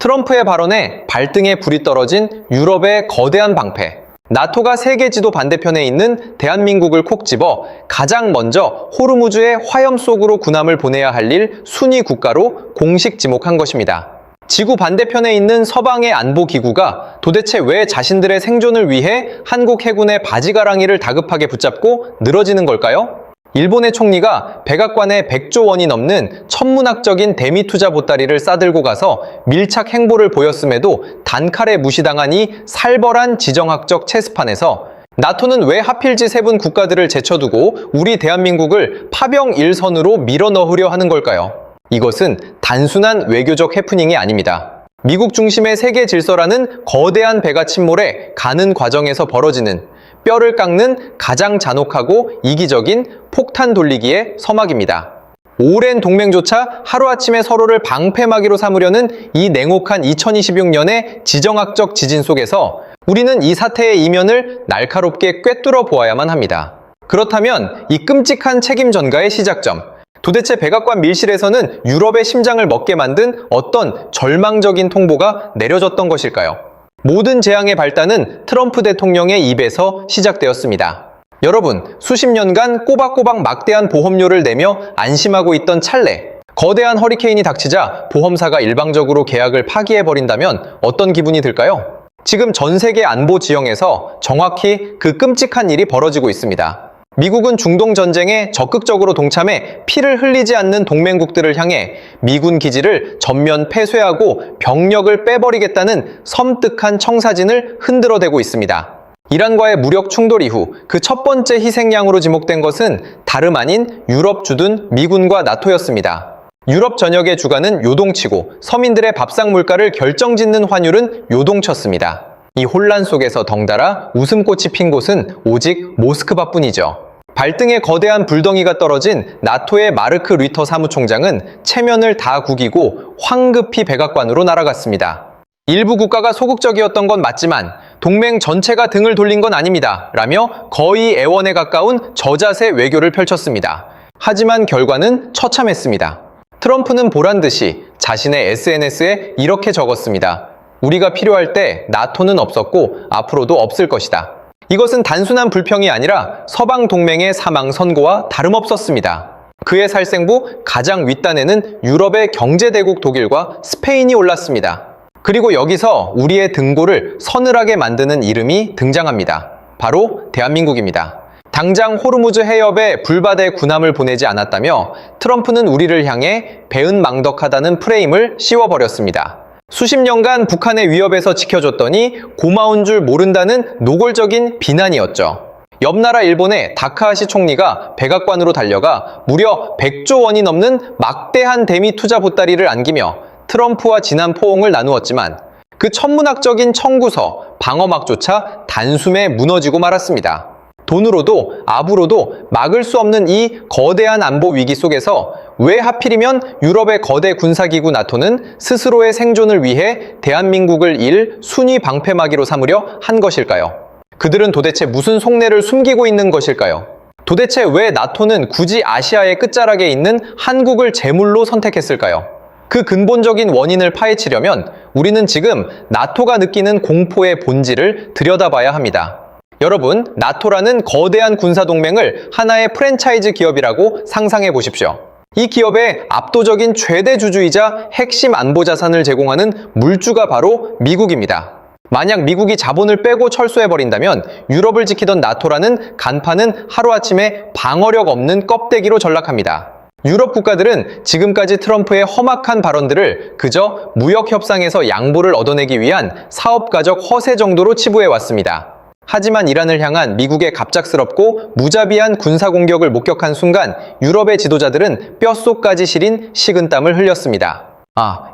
트럼프의 발언에 발등에 불이 떨어진 유럽의 거대한 방패. 나토가 세계 지도 반대편에 있는 대한민국을 콕 집어 가장 먼저 호르무즈의 화염 속으로 군함을 보내야 할 일 순위 국가로 공식 지목한 것입니다. 지구 반대편에 있는 서방의 안보기구가 도대체 왜 자신들의 생존을 위해 한국 해군의 바지가랑이를 다급하게 붙잡고 늘어지는 걸까요? 일본의 총리가 백악관에 100조 원이 넘는 천문학적인 대미 투자 보따리를 싸들고 가서 밀착 행보를 보였음에도 단칼에 무시당한 이 살벌한 지정학적 체스판에서 나토는 왜 하필 G7 국가들을 제쳐두고 우리 대한민국을 파병 일선으로 밀어넣으려 하는 걸까요? 이것은 단순한 외교적 해프닝이 아닙니다. 미국 중심의 세계 질서라는 거대한 배가 침몰해 가는 과정에서 벌어지는 뼈를 깎는 가장 잔혹하고 이기적인 폭탄 돌리기의 서막입니다. 오랜 동맹조차 하루아침에 서로를 방패막이로 삼으려는 이 냉혹한 2026년의 지정학적 지진 속에서 우리는 이 사태의 이면을 날카롭게 꿰뚫어 보아야만 합니다. 그렇다면 이 끔찍한 책임 전가의 시작점, 도대체 백악관 밀실에서는 유럽의 심장을 먹게 만든 어떤 절망적인 통보가 내려졌던 것일까요? 모든 재앙의 발단은 트럼프 대통령의 입에서 시작되었습니다. 여러분, 수십 년간 꼬박꼬박 막대한 보험료를 내며 안심하고 있던 찰레, 거대한 허리케인이 닥치자 보험사가 일방적으로 계약을 파기해버린다면 어떤 기분이 들까요? 지금 전 세계 안보 지형에서 정확히 그 끔찍한 일이 벌어지고 있습니다. 미국은 중동 전쟁에 적극적으로 동참해 피를 흘리지 않는 동맹국들을 향해 미군 기지를 전면 폐쇄하고 병력을 빼버리겠다는 섬뜩한 청사진을 흔들어대고 있습니다. 이란과의 무력 충돌 이후 그 첫 번째 희생양으로 지목된 것은 다름 아닌 유럽 주둔 미군과 나토였습니다. 유럽 전역의 주가는 요동치고 서민들의 밥상 물가를 결정짓는 환율은 요동쳤습니다. 이 혼란 속에서 덩달아 웃음꽃이 핀 곳은 오직 모스크바뿐이죠. 발등에 거대한 불덩이가 떨어진 나토의 마르크 류터 사무총장은 체면을 다 구기고 황급히 백악관으로 날아갔습니다. 일부 국가가 소극적이었던 건 맞지만 동맹 전체가 등을 돌린 건 아닙니다. 라며 거의 애원에 가까운 저자세 외교를 펼쳤습니다. 하지만 결과는 처참했습니다. 트럼프는 보란듯이 자신의 SNS에 이렇게 적었습니다. 우리가 필요할 때 나토는 없었고 앞으로도 없을 것이다. 이것은 단순한 불평이 아니라 서방 동맹의 사망 선고와 다름없었습니다. 그의 살생부 가장 윗단에는 유럽의 경제대국 독일과 스페인이 올랐습니다. 그리고 여기서 우리의 등골을 서늘하게 만드는 이름이 등장합니다. 바로 대한민국입니다. 당장 호르무즈 해협에 불바대 군함을 보내지 않았다며 트럼프는 우리를 향해 배은망덕하다는 프레임을 씌워버렸습니다. 수십 년간 북한의 위협에서 지켜줬더니 고마운 줄 모른다는 노골적인 비난이었죠. 옆 나라 일본의 다카하시 총리가 백악관으로 달려가 무려 100조 원이 넘는 막대한 대미 투자 보따리를 안기며 트럼프와 진한 포옹을 나누었지만 그 천문학적인 청구서, 방어막조차 단숨에 무너지고 말았습니다. 돈으로도 압으로도 막을 수 없는 이 거대한 안보 위기 속에서 왜 하필이면 유럽의 거대 군사기구 나토는 스스로의 생존을 위해 대한민국을 순위 방패막이로 삼으려 한 것일까요? 그들은 도대체 무슨 속내를 숨기고 있는 것일까요? 도대체 왜 나토는 굳이 아시아의 끝자락에 있는 한국을 제물로 선택했을까요? 그 근본적인 원인을 파헤치려면 우리는 지금 나토가 느끼는 공포의 본질을 들여다봐야 합니다. 여러분, 나토라는 거대한 군사동맹을 하나의 프랜차이즈 기업이라고 상상해 보십시오. 이 기업의 압도적인 최대 주주이자 핵심 안보 자산을 제공하는 물주가 바로 미국입니다. 만약 미국이 자본을 빼고 철수해버린다면 유럽을 지키던 나토라는 간판은 하루아침에 방어력 없는 껍데기로 전락합니다. 유럽 국가들은 지금까지 트럼프의 험악한 발언들을 그저 무역 협상에서 양보를 얻어내기 위한 사업가적 허세 정도로 치부해왔습니다. 하지만 이란을 향한 미국의 갑작스럽고 무자비한 군사공격을 목격한 순간 유럽의 지도자들은 뼛속까지 시린 식은땀을 흘렸습니다.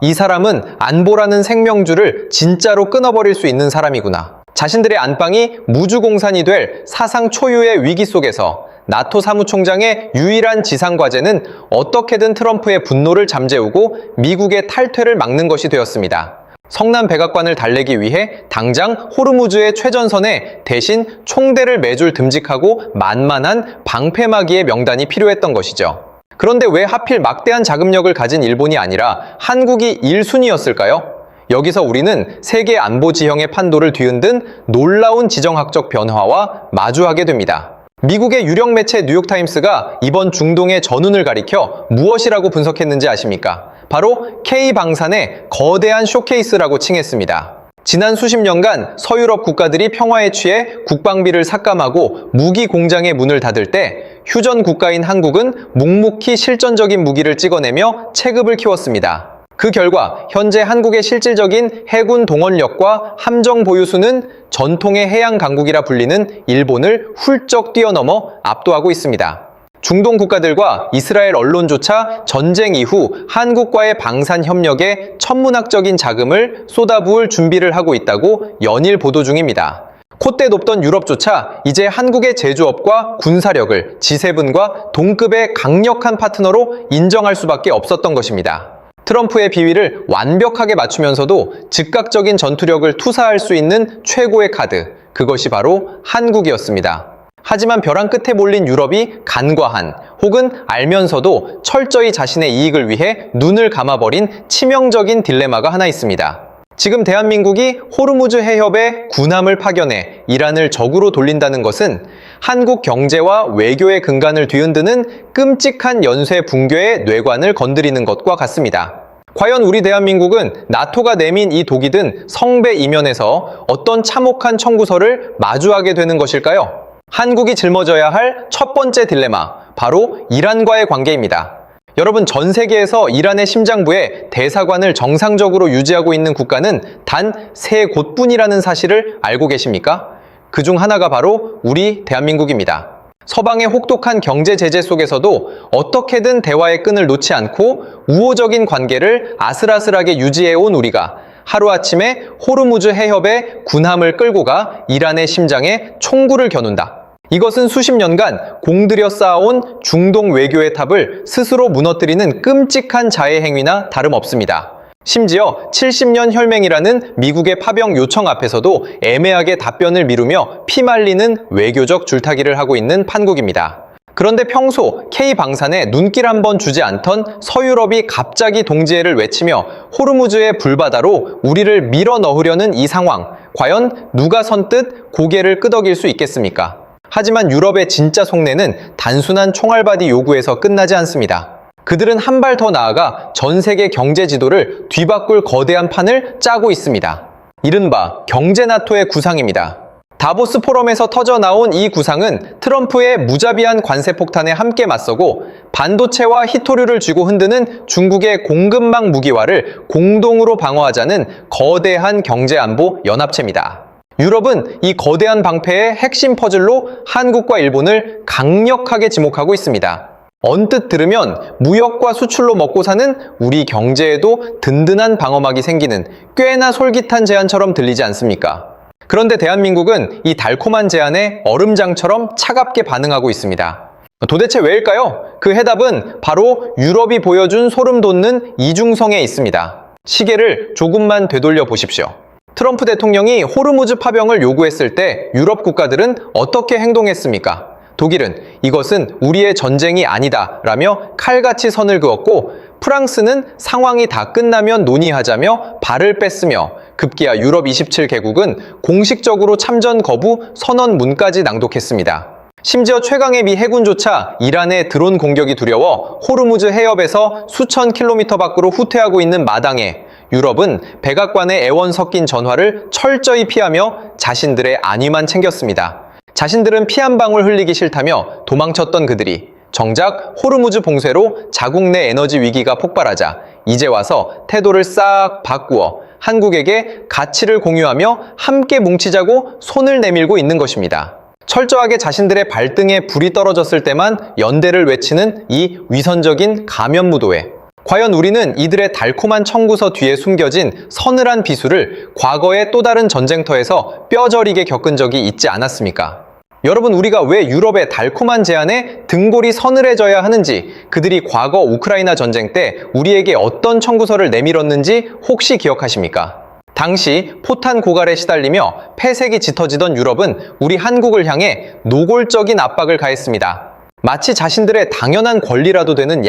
이 사람은 안보라는 생명줄을 진짜로 끊어버릴 수 있는 사람이구나. 자신들의 안방이 무주공산이 될 사상 초유의 위기 속에서 나토 사무총장의 유일한 지상과제는 어떻게든 트럼프의 분노를 잠재우고 미국의 탈퇴를 막는 것이 되었습니다. 성남 백악관을 달래기 위해 당장 호르무즈의 최전선에 대신 총대를 매줄 듬직하고 만만한 방패막이의 명단이 필요했던 것이죠. 그런데 왜 하필 막대한 자금력을 가진 일본이 아니라 한국이 1순위였을까요? 여기서 우리는 세계 안보 지형의 판도를 뒤흔든 놀라운 지정학적 변화와 마주하게 됩니다. 미국의 유력 매체 뉴욕타임스가 이번 중동의 전운을 가리켜 무엇이라고 분석했는지 아십니까? 바로 K방산의 거대한 쇼케이스라고 칭했습니다. 지난 수십 년간 서유럽 국가들이 평화에 취해 국방비를 삭감하고 무기 공장의 문을 닫을 때 휴전 국가인 한국은 묵묵히 실전적인 무기를 찍어내며 체급을 키웠습니다. 그 결과 현재 한국의 실질적인 해군 동원력과 함정 보유수는 전통의 해양 강국이라 불리는 일본을 훌쩍 뛰어넘어 압도하고 있습니다. 중동 국가들과 이스라엘 언론조차 전쟁 이후 한국과의 방산 협력에 천문학적인 자금을 쏟아부을 준비를 하고 있다고 연일 보도 중입니다. 콧대 높던 유럽조차 이제 한국의 제조업과 군사력을 G7과 동급의 강력한 파트너로 인정할 수밖에 없었던 것입니다. 트럼프의 비위를 완벽하게 맞추면서도 즉각적인 전투력을 투사할 수 있는 최고의 카드, 그것이 바로 한국이었습니다. 하지만 벼랑 끝에 몰린 유럽이 간과한 혹은 알면서도 철저히 자신의 이익을 위해 눈을 감아버린 치명적인 딜레마가 하나 있습니다. 지금 대한민국이 호르무즈 해협에 군함을 파견해 이란을 적으로 돌린다는 것은 한국 경제와 외교의 근간을 뒤흔드는 끔찍한 연쇄 붕괴의 뇌관을 건드리는 것과 같습니다. 과연 우리 대한민국은 나토가 내민 이 독이 든 성배 이면에서 어떤 참혹한 청구서를 마주하게 되는 것일까요? 한국이 짊어져야 할 첫 번째 딜레마, 바로 이란과의 관계입니다. 여러분, 전 세계에서 이란의 심장부에 대사관을 정상적으로 유지하고 있는 국가는 단 3곳뿐이라는 사실을 알고 계십니까? 그중 하나가 바로 우리 대한민국입니다. 서방의 혹독한 경제 제재 속에서도 어떻게든 대화의 끈을 놓지 않고 우호적인 관계를 아슬아슬하게 유지해온 우리가 하루아침에 호르무즈 해협에 군함을 끌고 가 이란의 심장에 총구를 겨눈다. 이것은 수십 년간 공들여 쌓아온 중동 외교의 탑을 스스로 무너뜨리는 끔찍한 자해 행위나 다름없습니다. 심지어 70년 혈맹이라는 미국의 파병 요청 앞에서도 애매하게 답변을 미루며 피말리는 외교적 줄타기를 하고 있는 판국입니다. 그런데 평소 K방산에 눈길 한번 주지 않던 서유럽이 갑자기 동지애를 외치며 호르무즈의 불바다로 우리를 밀어 넣으려는 이 상황, 과연 누가 선뜻 고개를 끄덕일 수 있겠습니까? 하지만 유럽의 진짜 속내는 단순한 총알바디 요구에서 끝나지 않습니다. 그들은 한 발 더 나아가 전 세계 경제 지도를 뒤바꿀 거대한 판을 짜고 있습니다. 이른바 경제 나토의 구상입니다. 다보스 포럼에서 터져나온 이 구상은 트럼프의 무자비한 관세 폭탄에 함께 맞서고 반도체와 히토류를 쥐고 흔드는 중국의 공급망 무기화를 공동으로 방어하자는 거대한 경제안보 연합체입니다. 유럽은 이 거대한 방패의 핵심 퍼즐로 한국과 일본을 강력하게 지목하고 있습니다. 언뜻 들으면 무역과 수출로 먹고 사는 우리 경제에도 든든한 방어막이 생기는 꽤나 솔깃한 제안처럼 들리지 않습니까? 그런데 대한민국은 이 달콤한 제안에 얼음장처럼 차갑게 반응하고 있습니다. 도대체 왜일까요? 그 해답은 바로 유럽이 보여준 소름 돋는 이중성에 있습니다. 시계를 조금만 되돌려 보십시오. 트럼프 대통령이 호르무즈 파병을 요구했을 때 유럽 국가들은 어떻게 행동했습니까? 독일은 이것은 우리의 전쟁이 아니다 라며 칼같이 선을 그었고, 프랑스는 상황이 다 끝나면 논의하자며 발을 뺐으며 급기야 유럽 27개국은 공식적으로 참전 거부 선언문까지 낭독했습니다. 심지어 최강의 미 해군조차 이란의 드론 공격이 두려워 호르무즈 해협에서 수천 킬로미터 밖으로 후퇴하고 있는 마당에 유럽은 백악관의 애원 섞인 전화를 철저히 피하며 자신들의 안위만 챙겼습니다. 자신들은 피 한 방울 흘리기 싫다며 도망쳤던 그들이 정작 호르무즈 봉쇄로 자국 내 에너지 위기가 폭발하자 이제 와서 태도를 싹 바꾸어 한국에게 가치를 공유하며 함께 뭉치자고 손을 내밀고 있는 것입니다. 철저하게 자신들의 발등에 불이 떨어졌을 때만 연대를 외치는 이 위선적인 가면무도회. 과연 우리는 이들의 달콤한 청구서 뒤에 숨겨진 서늘한 비수를 과거의 또 다른 전쟁터에서 뼈저리게 겪은 적이 있지 않았습니까? 여러분, 우리가 왜 유럽의 달콤한 제안에 등골이 서늘해져야 하는지, 그들이 과거 우크라이나 전쟁 때 우리에게 어떤 청구서를 내밀었는지 혹시 기억하십니까? 당시 포탄 고갈에 시달리며 폐색이 짙어지던 유럽은 우리 한국을 향해 노골적인 압박을 가했습니다. 마치 자신들의 당연한 권리라도 되는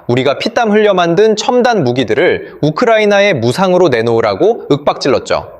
우리가 피땀 흘려 만든 첨단 무기들을 우크라이나에 무상으로 내놓으라고 윽박질렀죠.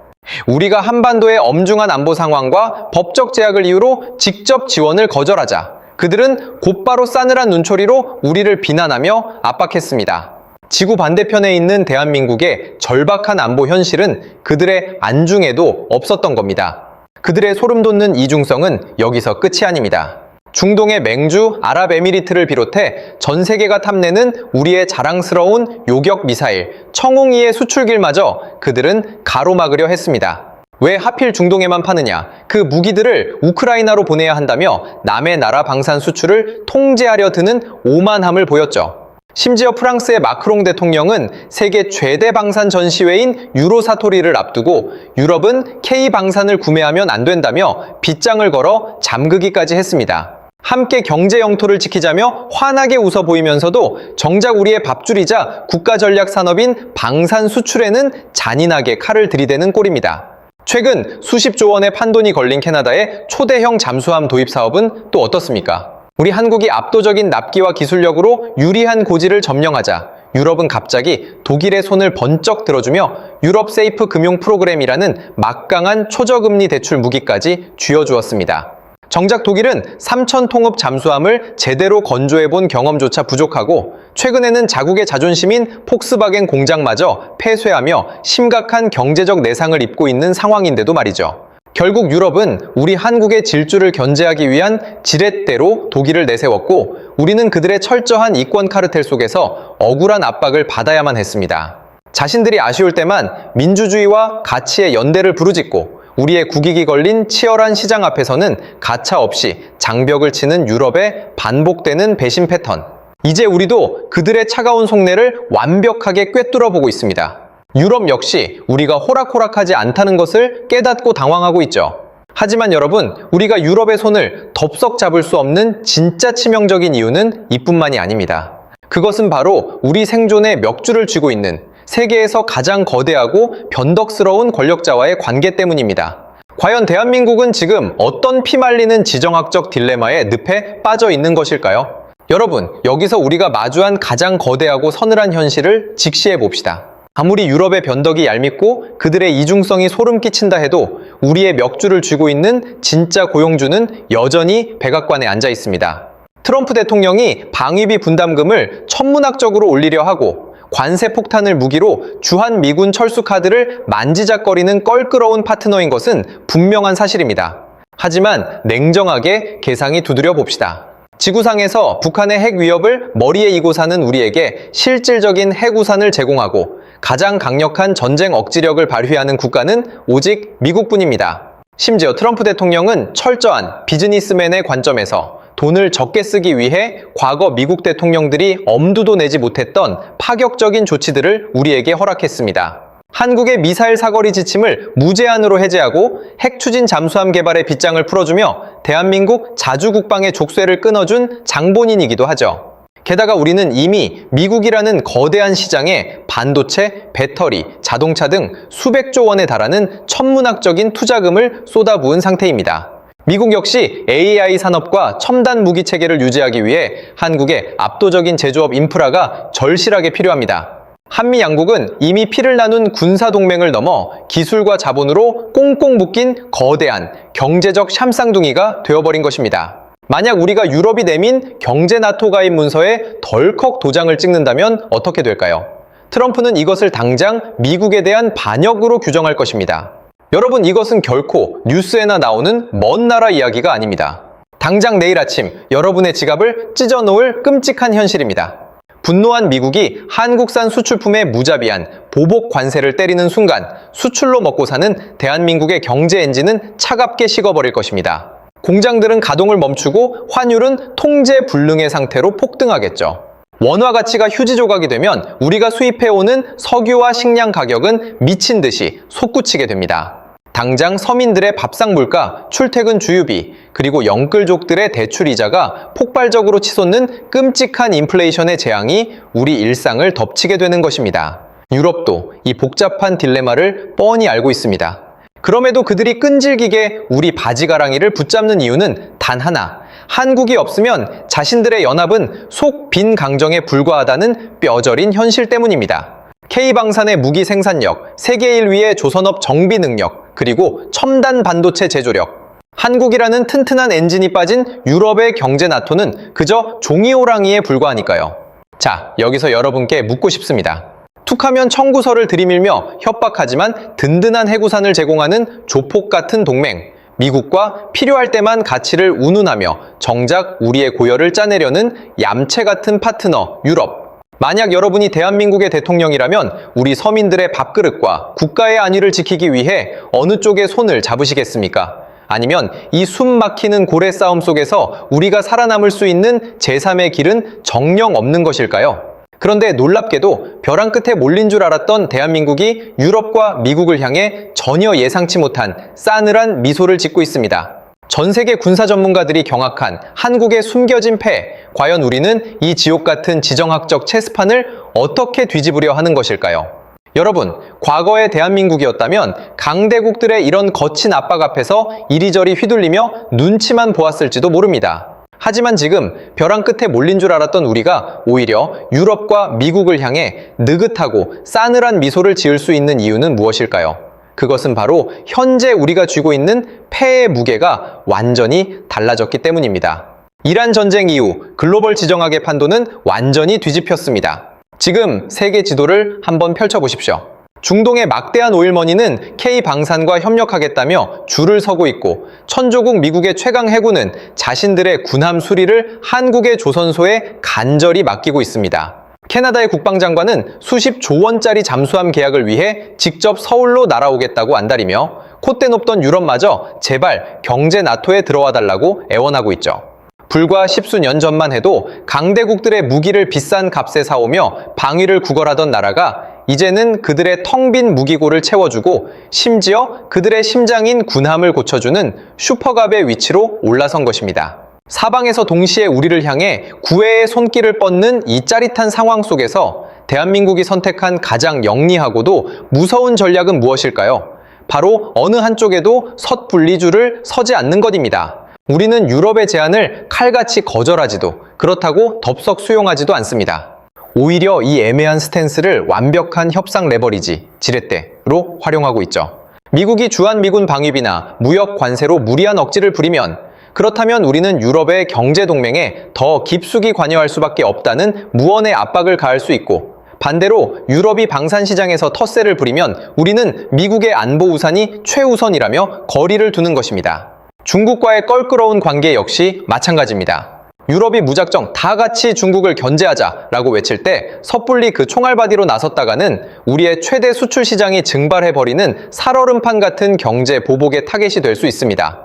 우리가 한반도의 엄중한 안보 상황과 법적 제약을 이유로 직접 지원을 거절하자 그들은 곧바로 싸늘한 눈초리로 우리를 비난하며 압박했습니다. 지구 반대편에 있는 대한민국의 절박한 안보 현실은 그들의 안중에도 없었던 겁니다. 그들의 소름 돋는 이중성은 여기서 끝이 아닙니다. 중동의 맹주 아랍에미리트를 비롯해 전 세계가 탐내는 우리의 자랑스러운 요격 미사일 청웅이의 수출길마저 그들은 가로막으려 했습니다. 왜 하필 중동에만 파느냐? 그 무기들을 우크라이나로 보내야 한다며 남의 나라 방산 수출을 통제하려 드는 오만함을 보였죠. 심지어 프랑스의 마크롱 대통령은 세계 최대 방산 전시회인 유로사토리를 앞두고 유럽은 K방산을 구매하면 안 된다며 빗장을 걸어 잠그기까지 했습니다. 함께 경제 영토를 지키자며 환하게 웃어 보이면서도 정작 우리의 밥줄이자 국가전략 산업인 방산 수출에는 잔인하게 칼을 들이대는 꼴입니다. 최근 수십조 원의 판돈이 걸린 캐나다의 초대형 잠수함 도입 사업은 또 어떻습니까? 우리 한국이 압도적인 납기와 기술력으로 유리한 고지를 점령하자 유럽은 갑자기 독일의 손을 번쩍 들어주며 유럽 세이프 금융 프로그램이라는 막강한 초저금리 대출 무기까지 쥐어주었습니다. 정작 독일은 3,000통읍 잠수함을 제대로 건조해본 경험조차 부족하고 최근에는 자국의 자존심인 폭스바겐 공장마저 폐쇄하며 심각한 경제적 내상을 입고 있는 상황인데도 말이죠. 결국 유럽은 우리 한국의 질주를 견제하기 위한 지렛대로 독일을 내세웠고 우리는 그들의 철저한 이권 카르텔 속에서 억울한 압박을 받아야만 했습니다. 자신들이 아쉬울 때만 민주주의와 가치의 연대를 부르짖고 우리의 국익이 걸린 치열한 시장 앞에서는 가차없이 장벽을 치는 유럽의 반복되는 배신 패턴. 이제 우리도 그들의 차가운 속내를 완벽하게 꿰뚫어 보고 있습니다. 유럽 역시 우리가 호락호락하지 않다는 것을 깨닫고 당황하고 있죠. 하지만 여러분, 우리가 유럽의 손을 덥석 잡을 수 없는 진짜 치명적인 이유는 이뿐만이 아닙니다. 그것은 바로 우리 생존에 멱줄을 쥐고 있는 세계에서 가장 거대하고 변덕스러운 권력자와의 관계 때문입니다. 과연 대한민국은 지금 어떤 피말리는 지정학적 딜레마의 늪에 빠져 있는 것일까요? 여러분, 여기서 우리가 마주한 가장 거대하고 서늘한 현실을 직시해 봅시다. 아무리 유럽의 변덕이 얄밉고 그들의 이중성이 소름 끼친다 해도 우리의 멱줄을 쥐고 있는 진짜 고용주는 여전히 백악관에 앉아 있습니다. 트럼프 대통령이 방위비 분담금을 천문학적으로 올리려 하고 관세 폭탄을 무기로 주한 미군 철수 카드를 만지작거리는 껄끄러운 파트너인 것은 분명한 사실입니다. 하지만 냉정하게 계상이 두드려 봅시다. 지구상에서 북한의 핵 위협을 머리에 이고 사는 우리에게 실질적인 핵우산을 제공하고 가장 강력한 전쟁 억지력을 발휘하는 국가는 오직 미국뿐입니다. 심지어 트럼프 대통령은 철저한 비즈니스맨의 관점에서 돈을 적게 쓰기 위해 과거 미국 대통령들이 엄두도 내지 못했던 파격적인 조치들을 우리에게 허락했습니다. 한국의 미사일 사거리 지침을 무제한으로 해제하고 핵 추진 잠수함 개발의 빗장을 풀어주며 대한민국 자주국방의 족쇄를 끊어준 장본인이기도 하죠. 게다가 우리는 이미 미국이라는 거대한 시장에 반도체, 배터리, 자동차 등 수백조 원에 달하는 천문학적인 투자금을 쏟아부은 상태입니다. 미국 역시 AI 산업과 첨단 무기 체계를 유지하기 위해 한국의 압도적인 제조업 인프라가 절실하게 필요합니다. 한미 양국은 이미 피를 나눈 군사동맹을 넘어 기술과 자본으로 꽁꽁 묶인 거대한 경제적 샴쌍둥이가 되어버린 것입니다. 만약 우리가 유럽이 내민 경제 나토 가입 문서에 덜컥 도장을 찍는다면 어떻게 될까요? 트럼프는 이것을 당장 미국에 대한 반역으로 규정할 것입니다. 여러분, 이것은 결코 뉴스에나 나오는 먼 나라 이야기가 아닙니다. 당장 내일 아침 여러분의 지갑을 찢어놓을 끔찍한 현실입니다. 분노한 미국이 한국산 수출품에 무자비한 보복 관세를 때리는 순간 수출로 먹고 사는 대한민국의 경제 엔진은 차갑게 식어버릴 것입니다. 공장들은 가동을 멈추고 환율은 통제 불능의 상태로 폭등하겠죠. 원화 가치가 휴지 조각이 되면 우리가 수입해오는 석유와 식량 가격은 미친 듯이 솟구치게 됩니다. 당장 서민들의 밥상 물가, 출퇴근 주유비, 그리고 영끌족들의 대출 이자가 폭발적으로 치솟는 끔찍한 인플레이션의 재앙이 우리 일상을 덮치게 되는 것입니다. 유럽도 이 복잡한 딜레마를 뻔히 알고 있습니다. 그럼에도 그들이 끈질기게 우리 바지가랑이를 붙잡는 이유는 단 하나, 한국이 없으면 자신들의 연합은 속 빈 강정에 불과하다는 뼈저린 현실 때문입니다. K방산의 무기 생산력, 세계 1위의 조선업 정비 능력, 그리고 첨단 반도체 제조력. 한국이라는 튼튼한 엔진이 빠진 유럽의 경제 나토는 그저 종이호랑이에 불과하니까요. 자, 여기서 여러분께 묻고 싶습니다. 툭하면 청구서를 들이밀며 협박하지만 든든한 해구산을 제공하는 조폭 같은 동맹, 미국과 필요할 때만 가치를 운운하며 정작 우리의 고열을 짜내려는 얌체 같은 파트너 유럽. 만약 여러분이 대한민국의 대통령이라면 우리 서민들의 밥그릇과 국가의 안위를 지키기 위해 어느 쪽에 손을 잡으시겠습니까? 아니면 이 숨 막히는 고래 싸움 속에서 우리가 살아남을 수 있는 제3의 길은 정령 없는 것일까요? 그런데 놀랍게도 벼랑 끝에 몰린 줄 알았던 대한민국이 유럽과 미국을 향해 전혀 예상치 못한 싸늘한 미소를 짓고 있습니다. 전 세계 군사 전문가들이 경악한 한국의 숨겨진 패, 과연 우리는 이 지옥 같은 지정학적 체스판을 어떻게 뒤집으려 하는 것일까요? 여러분, 과거의 대한민국이었다면 강대국들의 이런 거친 압박 앞에서 이리저리 휘둘리며 눈치만 보았을지도 모릅니다. 하지만 지금 벼랑 끝에 몰린 줄 알았던 우리가 오히려 유럽과 미국을 향해 느긋하고 싸늘한 미소를 지을 수 있는 이유는 무엇일까요? 그것은 바로 현재 우리가 쥐고 있는 패의 무게가 완전히 달라졌기 때문입니다. 이란 전쟁 이후 글로벌 지정학의 판도는 완전히 뒤집혔습니다. 지금 세계 지도를 한번 펼쳐보십시오. 중동의 막대한 오일머니는 K방산과 협력하겠다며 줄을 서고 있고 천조국 미국의 최강 해군은 자신들의 군함 수리를 한국의 조선소에 간절히 맡기고 있습니다. 캐나다의 국방장관은 수십조 원짜리 잠수함 계약을 위해 직접 서울로 날아오겠다고 안달이며 콧대 높던 유럽마저 제발 경제 나토에 들어와 달라고 애원하고 있죠. 불과 십수년 전만 해도 강대국들의 무기를 비싼 값에 사오며 방위를 구걸하던 나라가 이제는 그들의 텅 빈 무기고를 채워주고 심지어 그들의 심장인 군함을 고쳐주는 슈퍼갑의 위치로 올라선 것입니다. 사방에서 동시에 우리를 향해 구애의 손길을 뻗는 이 짜릿한 상황 속에서 대한민국이 선택한 가장 영리하고도 무서운 전략은 무엇일까요? 바로 어느 한쪽에도 섣불리 줄을 서지 않는 것입니다. 우리는 유럽의 제안을 칼같이 거절하지도 그렇다고 덥석 수용하지도 않습니다. 오히려 이 애매한 스탠스를 완벽한 협상 레버리지, 지렛대로 활용하고 있죠. 미국이 주한미군 방위비나 무역 관세로 무리한 억지를 부리면 그렇다면 우리는 유럽의 경제 동맹에 더 깊숙이 관여할 수밖에 없다는 무언의 압박을 가할 수 있고 반대로 유럽이 방산 시장에서 텃세를 부리면 우리는 미국의 안보 우산이 최우선이라며 거리를 두는 것입니다. 중국과의 껄끄러운 관계 역시 마찬가지입니다. 유럽이 무작정 다 같이 중국을 견제하자라고 외칠 때 섣불리 그 총알바디로 나섰다가는 우리의 최대 수출 시장이 증발해버리는 살얼음판 같은 경제 보복의 타겟이 될 수 있습니다.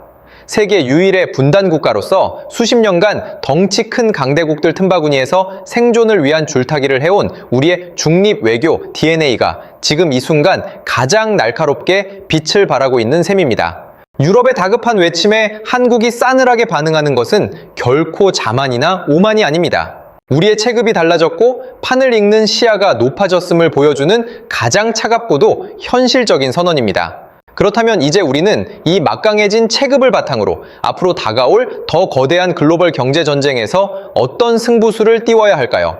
세계 유일의 분단 국가로서 수십 년간 덩치 큰 강대국들 틈바구니에서 생존을 위한 줄타기를 해온 우리의 중립 외교 DNA가 지금 이 순간 가장 날카롭게 빛을 발하고 있는 셈입니다. 유럽의 다급한 외침에 한국이 싸늘하게 반응하는 것은 결코 자만이나 오만이 아닙니다. 우리의 체급이 달라졌고 판을 읽는 시야가 높아졌음을 보여주는 가장 차갑고도 현실적인 선언입니다. 그렇다면 이제 우리는 이 막강해진 체급을 바탕으로 앞으로 다가올 더 거대한 글로벌 경제 전쟁에서 어떤 승부수를 띄워야 할까요?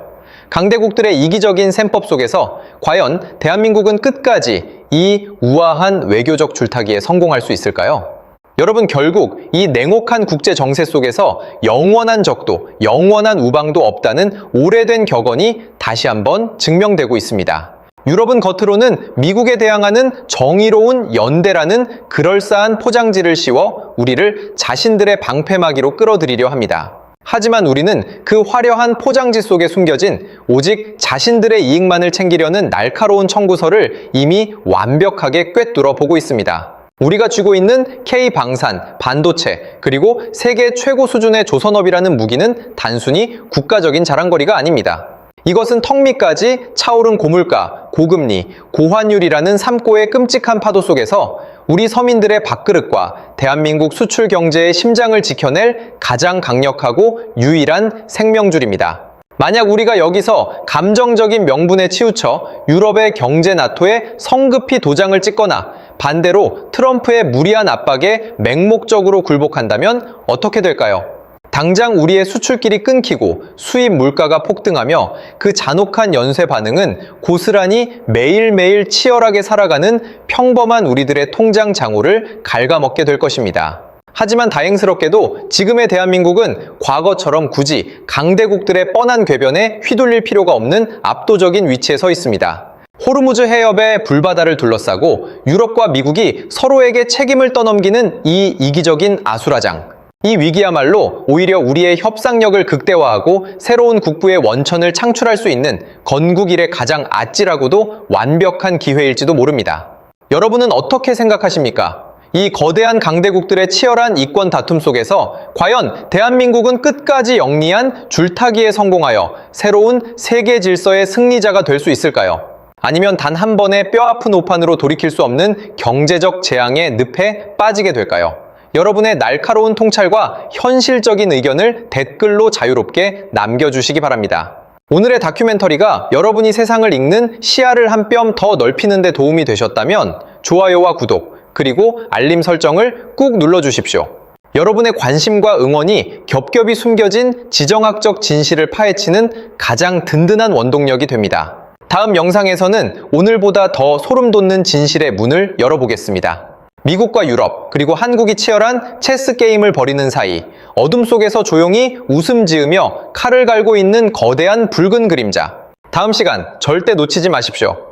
강대국들의 이기적인 셈법 속에서 과연 대한민국은 끝까지 이 우아한 외교적 줄타기에 성공할 수 있을까요? 여러분, 결국 이 냉혹한 국제 정세 속에서 영원한 적도, 영원한 우방도 없다는 오래된 격언이 다시 한번 증명되고 있습니다. 유럽은 겉으로는 미국에 대항하는 정의로운 연대라는 그럴싸한 포장지를 씌워 우리를 자신들의 방패막이로 끌어들이려 합니다. 하지만 우리는 그 화려한 포장지 속에 숨겨진 오직 자신들의 이익만을 챙기려는 날카로운 청구서를 이미 완벽하게 꿰뚫어 보고 있습니다. 우리가 쥐고 있는 K방산, 반도체, 그리고 세계 최고 수준의 조선업이라는 무기는 단순히 국가적인 자랑거리가 아닙니다. 이것은 턱 밑까지 차오른 고물가, 고금리, 고환율이라는 삶고의 끔찍한 파도 속에서 우리 서민들의 밥그릇과 대한민국 수출 경제의 심장을 지켜낼 가장 강력하고 유일한 생명줄입니다. 만약 우리가 여기서 감정적인 명분에 치우쳐 유럽의 경제 나토에 성급히 도장을 찍거나 반대로 트럼프의 무리한 압박에 맹목적으로 굴복한다면 어떻게 될까요? 당장 우리의 수출길이 끊기고 수입 물가가 폭등하며 그 잔혹한 연쇄 반응은 고스란히 매일매일 치열하게 살아가는 평범한 우리들의 통장 잔고를 갉아먹게 될 것입니다. 하지만 다행스럽게도 지금의 대한민국은 과거처럼 굳이 강대국들의 뻔한 궤변에 휘둘릴 필요가 없는 압도적인 위치에 서 있습니다. 호르무즈 해협의 불바다를 둘러싸고 유럽과 미국이 서로에게 책임을 떠넘기는 이 이기적인 아수라장. 이 위기야말로 오히려 우리의 협상력을 극대화하고 새로운 국부의 원천을 창출할 수 있는 건국 이래 가장 아찔하고도 완벽한 기회일지도 모릅니다. 여러분은 어떻게 생각하십니까? 이 거대한 강대국들의 치열한 이권 다툼 속에서 과연 대한민국은 끝까지 영리한 줄타기에 성공하여 새로운 세계 질서의 승리자가 될 수 있을까요? 아니면 단 한 번의 뼈아픈 오판으로 돌이킬 수 없는 경제적 재앙의 늪에 빠지게 될까요? 여러분의 날카로운 통찰과 현실적인 의견을 댓글로 자유롭게 남겨주시기 바랍니다. 오늘의 다큐멘터리가 여러분이 세상을 읽는 시야를 한 뼘 더 넓히는 데 도움이 되셨다면 좋아요와 구독, 그리고 알림 설정을 꾹 눌러주십시오. 여러분의 관심과 응원이 겹겹이 숨겨진 지정학적 진실을 파헤치는 가장 든든한 원동력이 됩니다. 다음 영상에서는 오늘보다 더 소름 돋는 진실의 문을 열어보겠습니다. 미국과 유럽, 그리고 한국이 치열한 체스 게임을 벌이는 사이 어둠 속에서 조용히 웃음 지으며 칼을 갈고 있는 거대한 붉은 그림자. 다음 시간 절대 놓치지 마십시오.